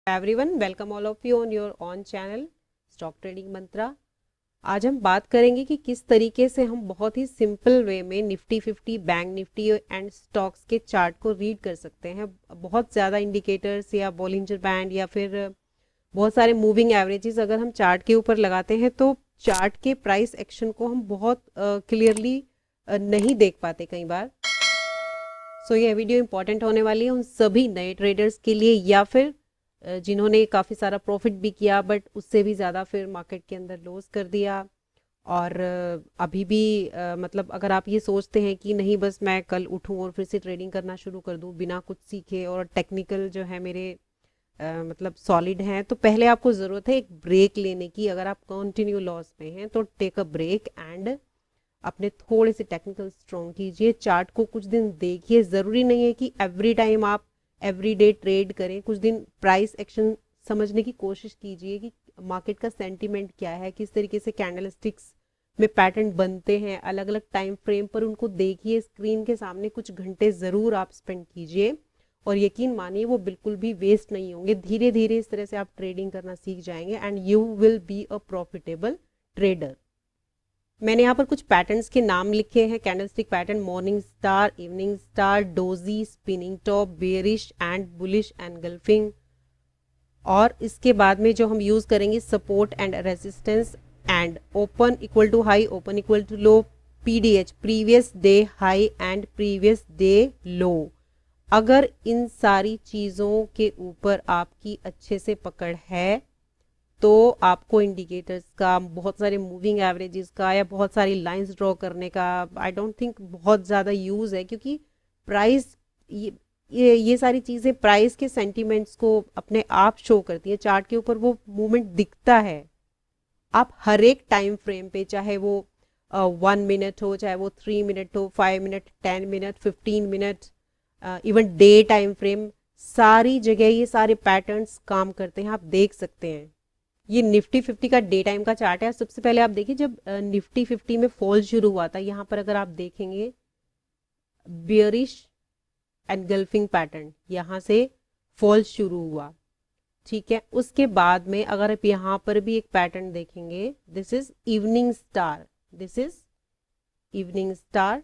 Everyone, welcome all of you on your own channel stock trading Mantra. आज हम बात करेंगे कि किस तरीके से हम बहुत ही सिंपल वे में Nifty 50, bank Nifty and stocks के चार्ट को रीड कर सकते हैं। बहुत ज़्यादा इंडिकेटर्स या बॉलिंजर बैंड या फिर बहुत सारे मूविंग एवरेजेस अगर हम चार्ट के ऊपर लगाते हैं तो चार्ट के प्राइस एक्शन को हम बहुत क्लियरली नहीं देख पाते कई बार। सो ये वीडियो इंपॉर्टेंट होने वाली है उन सभी नए ट्रेडर्स के लिए या फिर जिन्होंने काफ़ी सारा प्रॉफिट भी किया बट उससे भी ज़्यादा फिर मार्केट के अंदर लॉस कर दिया। और अभी भी मतलब अगर आप ये सोचते हैं कि नहीं बस मैं कल उठूं और फिर से ट्रेडिंग करना शुरू कर दूं बिना कुछ सीखे और टेक्निकल जो है मेरे मतलब सॉलिड हैं, तो पहले आपको ज़रूरत है एक ब्रेक लेने की। अगर आप कंटिन्यू लॉस में हैं तो टेक अ ब्रेक एंड अपने थोड़े से टेक्निकल स्ट्रॉन्ग कीजिए। चार्ट को कुछ दिन देखिए, ज़रूरी नहीं है कि एवरी टाइम आप एवरी डे ट्रेड करें। कुछ दिन प्राइस एक्शन समझने की कोशिश कीजिए कि मार्केट का सेंटीमेंट क्या है, किस तरीके से कैंडल स्टिक्स में पैटर्न बनते हैं, अलग अलग टाइम फ्रेम पर उनको देखिए। स्क्रीन के सामने कुछ घंटे ज़रूर आप स्पेंड कीजिए और यकीन मानिए वो बिल्कुल भी वेस्ट नहीं होंगे। धीरे धीरे इस तरह से आप ट्रेडिंग करना सीख जाएंगे and you will be a profitable trader. मैंने यहाँ पर कुछ पैटर्न्स के नाम लिखे हैं। Candlestick pattern, morning star, evening star, doji, spinning top, bearish and bullish engulfing. और इसके बाद में जो हम यूज करेंगे support and resistance and open equal to high, open equal to low, PDH, previous day high and previous day low. अगर इन सारी चीजों के ऊपर आपकी अच्छे से पकड़ है तो आपको इंडिकेटर्स का, बहुत सारे मूविंग एवरेजेस का या बहुत सारी लाइंस ड्रॉ करने का आई डोंट थिंक बहुत ज़्यादा यूज़ है, क्योंकि प्राइस ये सारी चीज़ें प्राइस के सेंटीमेंट्स को अपने आप शो करती है। चार्ट के ऊपर वो मूवमेंट दिखता है। आप हर एक टाइम फ्रेम पे, चाहे वो 1 मिनट हो, चाहे वो 3 मिनट हो, 5 minute, 10 minute, 15 minute, even day time frame, सारी जगह ये सारे पैटर्न्स काम करते हैं। आप देख सकते हैं ये निफ्टी 50 का डे टाइम का चार्ट है। सबसे पहले आप देखिए जब निफ्टी 50 में फॉल शुरू हुआ था, यहाँ पर अगर आप देखेंगे बियरिश एनगल्फिंग पैटर्न, यहाँ से फॉल शुरू हुआ, ठीक है। उसके बाद में अगर आप यहाँ पर भी एक पैटर्न देखेंगे, this is evening star, this is evening star.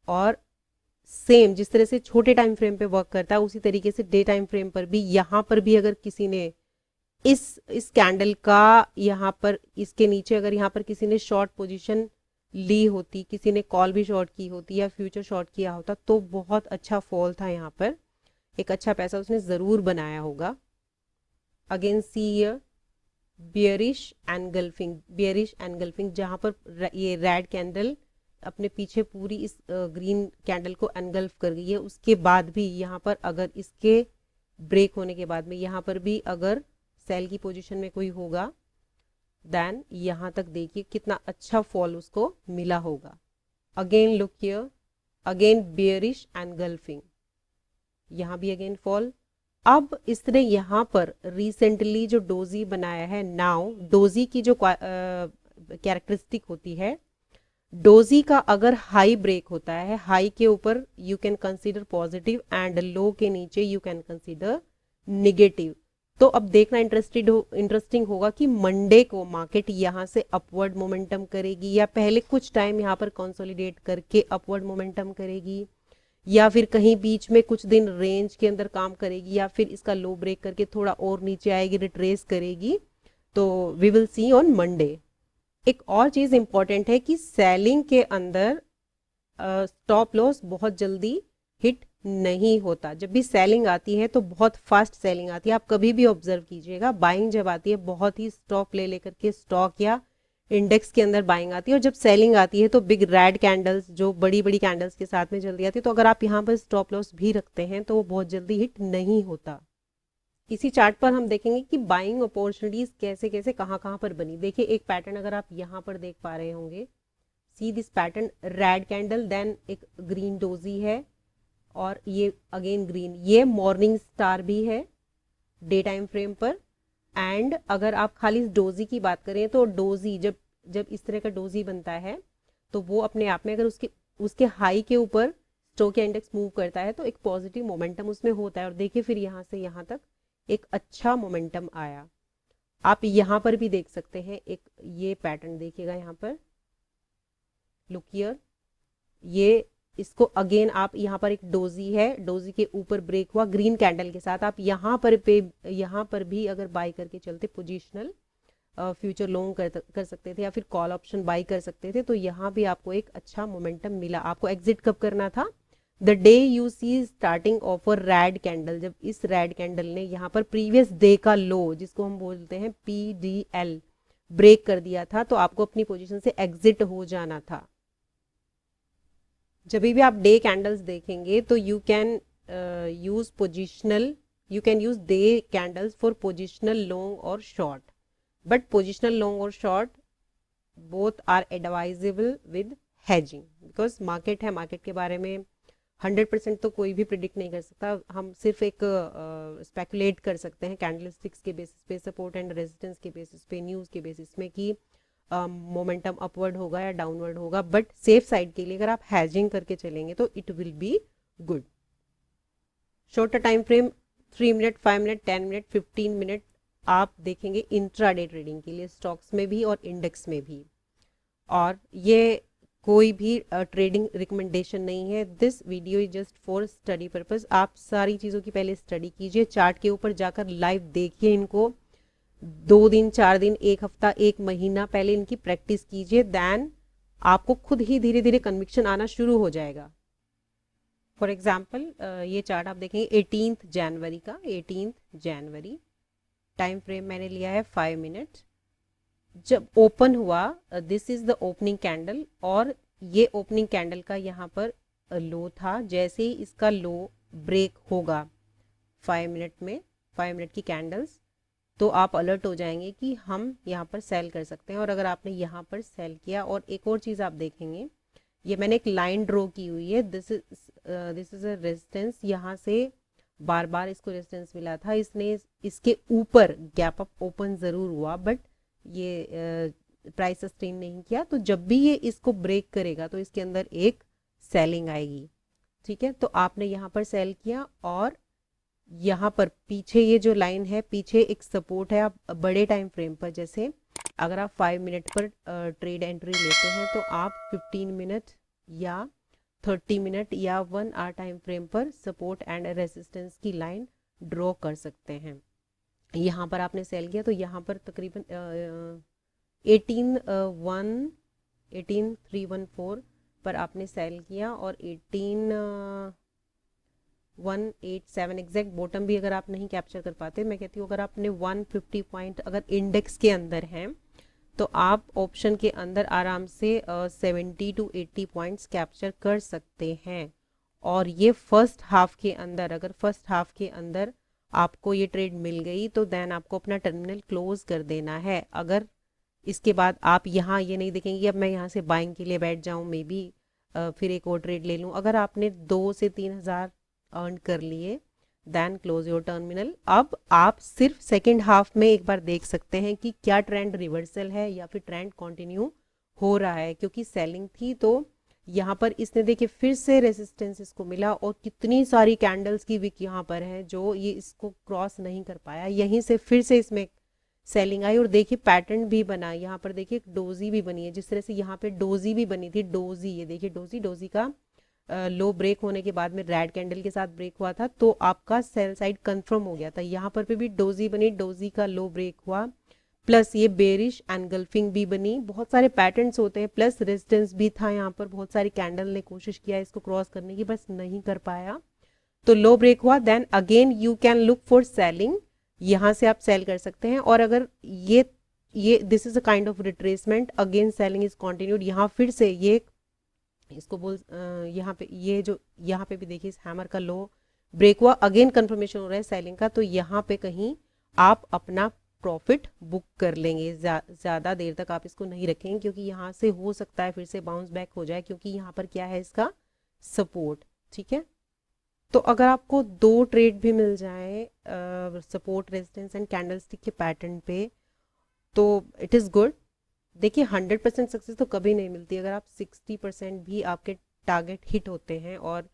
और सेम जिस तरह से छोटे टाइम फ्रेम पे वर्क करता है उसी तरीके से डे टाइम फ्रेम पर भी, यहाँ पर भी अगर किसी ने इस कैंडल का यहाँ पर इसके नीचे अगर यहाँ पर किसी ने शॉर्ट पोजीशन ली होती, किसी ने कॉल भी शॉर्ट की होती या फ्यूचर शॉर्ट किया होता, तो बहुत अच्छा फॉल था। यहाँ पर एक अच्छा पैसा उसने ज़रूर बनाया होगा। अगेन सी बियरिश एनगल्फिंग, जहाँ पर ये रेड कैंडल अपने पीछे पूरी इस ग्रीन कैंडल को एनगल्फ कर गई है। उसके बाद भी यहाँ पर अगर इसके ब्रेक होने के बाद में यहाँ पर भी अगर सेल की पोजीशन में कोई होगा, देन यहाँ तक देखिए कितना अच्छा फॉल उसको मिला होगा। Again look here, again bearish engulfing, यहाँ भी अगेन फॉल। अब इसने यहाँ पर रिसेंटली जो डोजी बनाया है, नाउ डोजी की जो कैरेक्टरिस्टिक होती है, डोजी का अगर हाई ब्रेक होता है, हाई के ऊपर you can consider positive and low के नीचे यू कैन कंसीडर निगेटिव। तो अब देखना इंटरेस्टिंग होगा कि मंडे को मार्केट यहाँ से अपवर्ड मोमेंटम करेगी या पहले कुछ टाइम यहाँ पर कंसोलिडेट करके अपवर्ड मोमेंटम करेगी, या फिर कहीं बीच में कुछ दिन रेंज के अंदर काम करेगी, या फिर इसका लो ब्रेक करके थोड़ा और नीचे आएगी, रिट्रेस करेगी। तो we will see on Monday. एक और चीज इंपॉर्टेंट है कि सेलिंग के अंदर स्टॉप लॉस बहुत जल्दी हिट नहीं होता। जब भी सेलिंग आती है तो बहुत फास्ट सेलिंग आती है। आप कभी भी ऑब्जर्व कीजिएगा, बाइंग जब आती है बहुत ही स्टॉप ले लेकर के स्टॉक या इंडेक्स के अंदर बाइंग आती है, और जब सेलिंग आती है तो बिग रेड कैंडल्स जो बड़ी बड़ी कैंडल्स के साथ में जल्दी आती है। तो अगर आप यहाँ पर स्टॉप लॉस भी रखते हैं तो वो बहुत जल्दी हिट नहीं होता। इसी चार्ट पर हम देखेंगे कि बाइंग अपॉर्चुनिटीज कैसे कैसे कहाँ पर बनी। देखिए एक पैटर्न अगर आप यहाँ पर देख पा रहे होंगे, see this pattern, red candle, then एक ग्रीन डोजी है और ये अगेन ग्रीन, ये मॉर्निंग स्टार भी है डे टाइम फ्रेम पर। एंड अगर आप खाली डोजी की बात करें तो डोजी जब जब इस तरह का डोजी बनता है तो वो अपने आप में अगर उसके हाई के ऊपर स्टॉक या इंडेक्स मूव करता है तो एक पॉजिटिव मोमेंटम उसमें होता है। और देखिए फिर यहाँ से यहाँ तक एक अच्छा मोमेंटम आया। आप यहाँ पर भी देख सकते हैं एक ये पैटर्न देखिएगा, यहाँ पर लुक हियर, ये इसको अगेन आप यहाँ पर एक डोजी है, डोजी के ऊपर ब्रेक हुआ ग्रीन कैंडल के साथ, आप यहाँ पर भी अगर बाय करके चलते पोजिशनल फ्यूचर लॉन्ग कर सकते थे या फिर कॉल ऑप्शन बाय कर सकते थे। तो यहाँ भी आपको एक अच्छा मोमेंटम मिला। आपको एग्जिट कब करना था? The day you see starting of a red candle, जब इस रेड कैंडल ने यहाँ पर प्रीवियस डे का लो जिसको हम बोलते हैं PDL ब्रेक कर दिया था, तो आपको अपनी पोजीशन से एग्जिट हो जाना था। जब भी आप डे कैंडल्स देखेंगे तो you can use day candles for positional long और शॉर्ट, बट पोजिशनल लॉन्ग और short both are advisable with hedging, because market है, मार्केट के बारे में 100% तो कोई भी प्रिडिक्ट नहीं कर सकता। हम सिर्फ एक स्पेकुलेट कर सकते हैं कैंडलस्टिक्स के बेसिस पे, सपोर्ट एंड रेजिस्टेंस के बेसिस पे, न्यूज़ के बेसिस में कि मोमेंटम अपवर्ड होगा या डाउनवर्ड होगा। बट सेफ साइड के लिए अगर आप हैजिंग करके चलेंगे तो it will be good. Shorter time frame 3 minute, 5 minute, 10 minute, 15 minute आप देखेंगे इंट्राडे ट्रेडिंग के लिए, स्टॉक्स में भी और इंडेक्स में भी। और ये कोई भी ट्रेडिंग रिकमेंडेशन नहीं है, this video is just for study purpose. आप सारी चीज़ों की पहले स्टडी कीजिए, चार्ट के ऊपर जाकर लाइव देखिए इनको, 2 दिन, 4 दिन, 1 हफ्ता, 1 महीना पहले इनकी प्रैक्टिस कीजिए, देन आपको खुद ही धीरे धीरे कन्विक्शन आना शुरू हो जाएगा। फॉर एग्जाम्पल ये चार्ट आप देखेंगे 18 जनवरी का, 18 जनवरी, टाइम फ्रेम मैंने लिया है 5 मिनट। जब ओपन हुआ, this is the opening candle, और ये ओपनिंग कैंडल का यहाँ पर लो था। जैसे ही इसका लो ब्रेक होगा 5 मिनट में, 5 मिनट की कैंडल्स, तो आप अलर्ट हो जाएंगे कि हम यहाँ पर सेल कर सकते हैं। और अगर आपने यहाँ पर सेल किया, और एक और चीज़ आप देखेंगे, ये मैंने एक लाइन ड्रॉ की हुई है, दिस इज अ रेजिस्टेंस, यहाँ से बार बार इसको रेजिस्टेंस मिला था, इसने इसके ऊपर गैप अप ओपन ज़रूर हुआ, बट ये प्राइस सस्टेन नहीं किया। तो जब भी ये इसको ब्रेक करेगा तो इसके अंदर एक सेलिंग आएगी, ठीक है। तो आपने यहाँ पर सेल किया, और यहाँ पर पीछे ये जो लाइन है, पीछे एक सपोर्ट है। आप बड़े टाइम फ्रेम पर, जैसे अगर आप 5 मिनट पर ट्रेड एंट्री लेते हैं तो आप 15 मिनट या 30 मिनट या 1 आवर टाइम फ्रेम पर सपोर्ट एंड रेजिस्टेंस की लाइन ड्रॉ कर सकते हैं। यहाँ पर आपने सेल किया तो यहाँ पर तकरीबन 18,314 पर आपने सेल किया, और 18,187 एग्जैक्ट बॉटम भी अगर आप नहीं कैप्चर कर पाते, मैं कहती हूँ अगर आपने 150 पॉइंट अगर इंडेक्स के अंदर हैं तो आप ऑप्शन के अंदर आराम से 70 to 80 पॉइंट्स कैप्चर कर सकते हैं। और ये फर्स्ट हाफ के अंदर, अगर फर्स्ट हाफ के अंदर आपको ये ट्रेड मिल गई तो देन आपको अपना टर्मिनल क्लोज कर देना है। अगर इसके बाद आप यहाँ ये नहीं देखेंगे कि अब मैं यहाँ से बाइंग के लिए बैठ जाऊँ, मे बी फिर एक और ट्रेड ले लूँ। अगर आपने 2 से 3 हज़ार अर्न कर लिए, देन क्लोज योर टर्मिनल। अब आप सिर्फ सेकेंड हाफ में एक बार देख सकते हैं कि क्या ट्रेंड रिवर्सल है या फिर ट्रेंड कंटिन्यू हो रहा है, क्योंकि सेलिंग थी तो यहाँ पर इसने देखिए फिर से रेजिस्टेंस इसको मिला, और कितनी सारी कैंडल्स की विक यहाँ पर है जो ये इसको क्रॉस नहीं कर पाया, यहीं से फिर से इसमें सेलिंग आई। और देखिए पैटर्न भी बना, यहाँ पर देखिए डोजी भी बनी है, जिस तरह से यहाँ पे डोजी भी बनी थी, डोजी, ये देखिए डोजी का लो ब्रेक होने के बाद में रेड कैंडल के साथ ब्रेक हुआ था, तो आपका सेल साइड कंफर्म हो गया था। यहाँ पर भी डोजी बनी, डोजी का लो ब्रेक हुआ, प्लस ये बेरिश एनगल्फिंग भी बनी, बहुत सारे पैटर्न्स होते हैं, प्लस रेजिस्टेंस भी था यहाँ पर। बहुत सारी कैंडल ने कोशिश किया इसको क्रॉस करने की, बस नहीं कर पाया, तो लो ब्रेक हुआ। Then again you can look for selling, यहाँ से आप सेल कर सकते हैं। और अगर ये this is a kind of retracement, again selling is continued, यहाँ फिर से ये इसको बोल यहाँ पे ये जो यहाँ पे भी देखिए इस हैमर का लो ब्रेक हुआ, अगेन कंफर्मेशन हो रहा है सेलिंग का, तो यहाँ पे कहीं आप अपना प्रॉफिट बुक कर लेंगे। ज़्यादा देर तक आप इसको नहीं रखेंगे, क्योंकि यहाँ से हो सकता है फिर से बाउंस बैक हो जाए, क्योंकि यहाँ पर क्या है इसका सपोर्ट, ठीक है। तो अगर आपको 2 ट्रेड भी मिल जाए सपोर्ट, रेजिस्टेंस एंड कैंडलस्टिक के पैटर्न पे, तो इट इज़ गुड। देखिए 100% सक्सेस तो कभी नहीं मिलती, अगर आप 60% भी आपके टारगेट हिट होते हैं और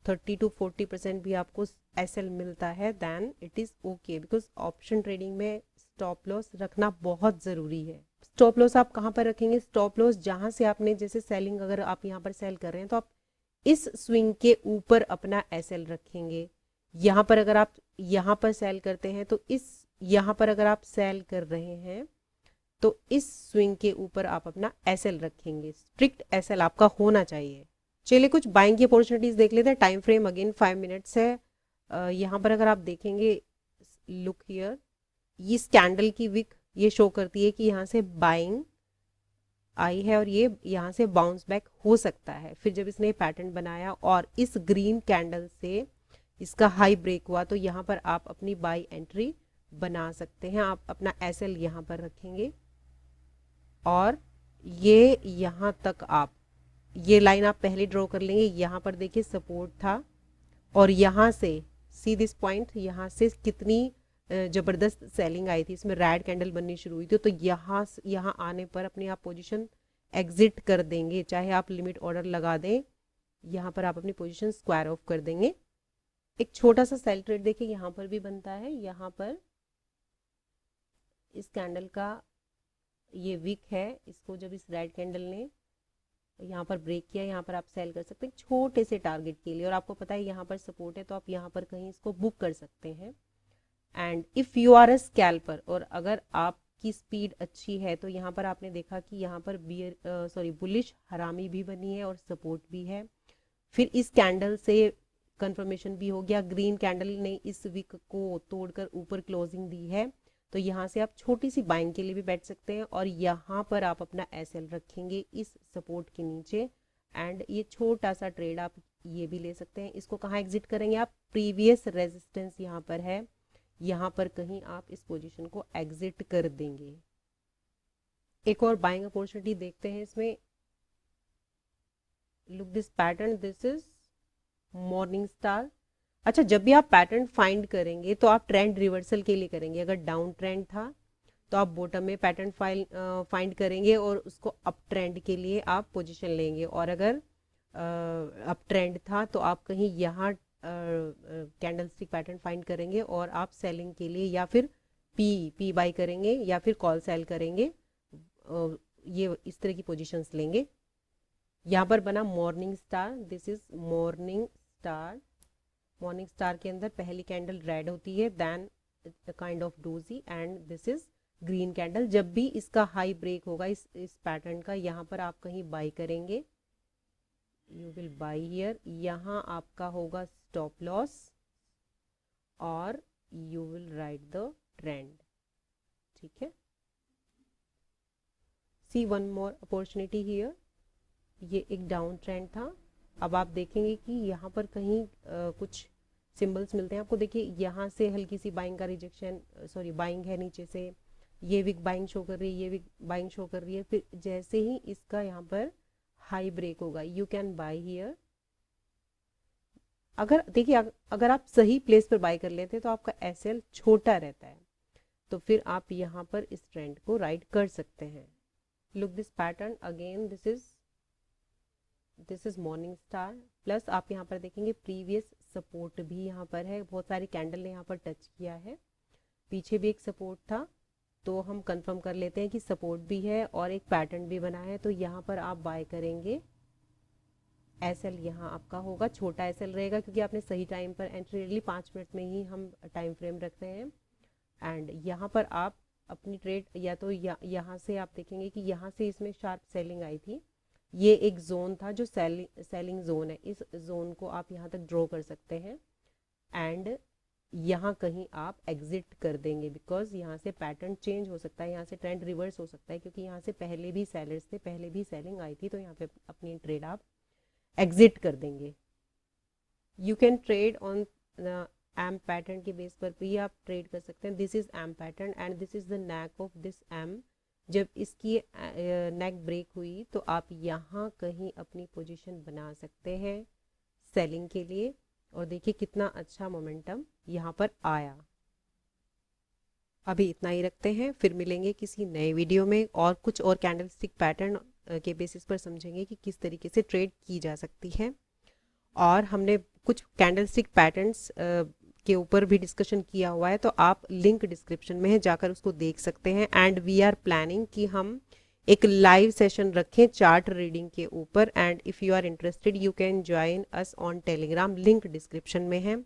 30 to 40% भी आपको एसएल मिलता है, then it is okay, because option trading में स्टॉप लॉस रखना बहुत ज़रूरी है। स्टॉप लॉस आप कहाँ पर रखेंगे? स्टॉप लॉस जहाँ से आपने, जैसे सेलिंग अगर आप यहाँ पर सेल कर रहे हैं तो आप इस स्विंग के ऊपर अपना एसएल रखेंगे। यहाँ पर अगर आप यहाँ पर सेल करते हैं तो इस, यहाँ पर अगर आप सेल कर रहे हैं तो इस स्विंग के ऊपर आप अपना एसएल रखेंगे। स्ट्रिक्ट एसएल आपका होना चाहिए। चलिए कुछ बाइंग की अपॉर्चुनिटीज देख लेते हैं। टाइम फ्रेम अगेन 5 मिनट्स है। यहाँ पर अगर आप देखेंगे, लुक हियर, इस कैंडल की विक ये शो करती है कि यहाँ से बाइंग आई है और ये यहाँ से बाउंस बैक हो सकता है। फिर जब इसने पैटर्न बनाया और इस ग्रीन कैंडल से इसका हाई ब्रेक हुआ तो यहाँ पर आप अपनी बाई एंट्री बना सकते हैं। आप अपना एसएल यहाँ पर रखेंगे और ये यहाँ तक आप, ये लाइन आप पहले ड्रॉ कर लेंगे। यहाँ पर देखिए सपोर्ट था और यहाँ से सी दिस पॉइंट, यहाँ से कितनी जबरदस्त सेलिंग आई थी, इसमें रेड कैंडल बननी शुरू हुई थी। तो यहाँ आने पर अपनी आप पोजीशन एग्जिट कर देंगे, चाहे आप लिमिट ऑर्डर लगा दें, यहाँ पर आप अपनी पोजीशन स्क्वायर ऑफ कर देंगे। एक छोटा सा सेल ट्रेड देखिए यहाँ पर भी बनता है। यहाँ पर इस कैंडल का ये विक है, इसको जब इस रेड कैंडल ने यहाँ पर ब्रेक किया, यहाँ पर आप सेल कर सकते हैं छोटे से टारगेट के लिए। और आपको पता है यहाँ पर सपोर्ट है तो आप यहाँ पर कहीं इसको बुक कर सकते हैं। And if you are a scalper, और अगर आपकी स्पीड अच्छी है तो यहाँ पर आपने देखा कि यहाँ पर बुलिश हरामी भी बनी है और सपोर्ट भी है। फिर इस कैंडल से कंफर्मेशन भी हो गया, ग्रीन कैंडल ने इस विक को तोड़कर ऊपर क्लोजिंग दी है, तो यहाँ से आप छोटी सी बाइंग के लिए भी बैठ सकते हैं और यहाँ पर आप अपना एसएल रखेंगे इस सपोर्ट के नीचे। एंड ये छोटा सा ट्रेड आप ये भी ले सकते हैं। इसको कहाँ एग्जिट करेंगे आप? प्रीवियस रेजिस्टेंस यहाँ पर है, यहाँ पर कहीं आप इस पोजीशन को एग्जिट कर देंगे। एक और बाइंग अपॉर्चुनिटी देखते हैं इसमें। Look this pattern, this is morning star. अच्छा, जब भी आप पैटर्न फाइंड करेंगे तो आप ट्रेंड रिवर्सल के लिए करेंगे। अगर डाउन ट्रेंड था तो आप बॉटम में पैटर्न फाइंड करेंगे और उसको अप ट्रेंड के लिए आप पोजीशन लेंगे। और अगर अप ट्रेंड था तो आप कहीं यहाँ कैंडलस्टिक पैटर्न फाइंड करेंगे और आप सेलिंग के लिए या फिर पी बाई करेंगे या फिर कॉल सेल करेंगे। ये इस तरह की पोजीशंस लेंगे। यहाँ पर बना morning star, this is morning star. Morning star के अंदर पहली कैंडल रेड होती है, then kind of doji, and this is green candle. जब भी इसका हाई ब्रेक होगा इस पैटर्न का, यहाँ पर आप कहीं बाई करेंगे, यू विल बाई हियर। यहाँ आपका होगा स्टॉप लॉस और you will write the trend. ठीक है, सी वन मोर अपॉर्चुनिटी हियर। ये एक डाउन ट्रेंड था। अब आप देखेंगे कि यहाँ पर कहीं कुछ सिंबल्स मिलते हैं आपको। देखिए यहाँ से हल्की सी बाइंग का रिजेक्शन, बाइंग है नीचे से, ये विक बाइंग शो कर रही है, ये विक बाइंग शो कर रही है। फिर जैसे ही इसका यहाँ पर हाई ब्रेक होगा, यू कैन बाई हियर। अगर देखिए अगर आप सही प्लेस पर बाई कर लेते हैं तो आपका एसएल छोटा रहता है, तो फिर आप यहाँ पर इस ट्रेंड को राइड कर सकते हैं। Look this pattern again, this is morning star. Plus आप यहाँ पर देखेंगे प्रीवियस सपोर्ट भी यहाँ पर है, बहुत सारी कैंडल ने यहाँ पर टच किया है। पीछे भी एक सपोर्ट था, तो हम कंफर्म कर लेते हैं कि सपोर्ट भी है और एक पैटर्न भी बना है। तो यहाँ पर आप बाय करेंगे। एसएल यहाँ आपका होगा, छोटा एसएल रहेगा क्योंकि आपने सही टाइम पर एंट्री ले ली। 5 मिनट में ही हम टाइम फ्रेम रखते हैं। एंड यहाँ पर आप अपनी ट्रेड या तो यहाँ से आप देखेंगे कि यहाँ से इसमें शार्प सेलिंग आई थी। ये एक जोन था जो सेलिंग जोन है, इस जोन को आप यहाँ तक ड्रॉ कर सकते हैं एंड यहाँ कहीं आप एग्जिट कर देंगे, बिकॉज यहाँ से पैटर्न चेंज हो सकता है, यहाँ से ट्रेंड रिवर्स हो सकता है, क्योंकि यहाँ से पहले भी सेलर्स थे, पहले भी सेलिंग आई थी। तो यहाँ पे अपनी ट्रेड आप एग्जिट कर देंगे। You can trade on M pattern के बेस पर भी आप ट्रेड कर सकते हैं। This is M pattern and this is the neck of this M. जब इसकी नेक ब्रेक हुई तो आप यहाँ कहीं अपनी पोजीशन बना सकते हैं सेलिंग के लिए। और देखिए कितना अच्छा मोमेंटम यहाँ पर आया। अभी इतना ही रखते हैं, फिर मिलेंगे किसी नए वीडियो में और कुछ और कैंडलस्टिक पैटर्न के बेसिस पर समझेंगे कि किस तरीके से ट्रेड की जा सकती है। और हमने कुछ कैंडलस्टिक पैटर्न्स के ऊपर भी डिस्कशन किया हुआ है, तो आप लिंक डिस्क्रिप्शन में है, जाकर उसको देख सकते हैं। एंड वी आर प्लानिंग कि हम एक लाइव सेशन रखें चार्ट रीडिंग के ऊपर। And if you are interested you can join us on Telegram, link description में है।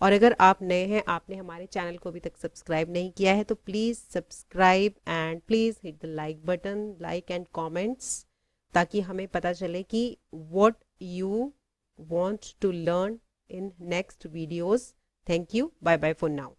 और अगर आप नए हैं, आपने हमारे चैनल को अभी तक सब्सक्राइब नहीं किया है, तो please subscribe and please hit the like button, like and comments, ताकि हमें पता चले कि what you want to learn in next videos. Thank you. Bye bye for now.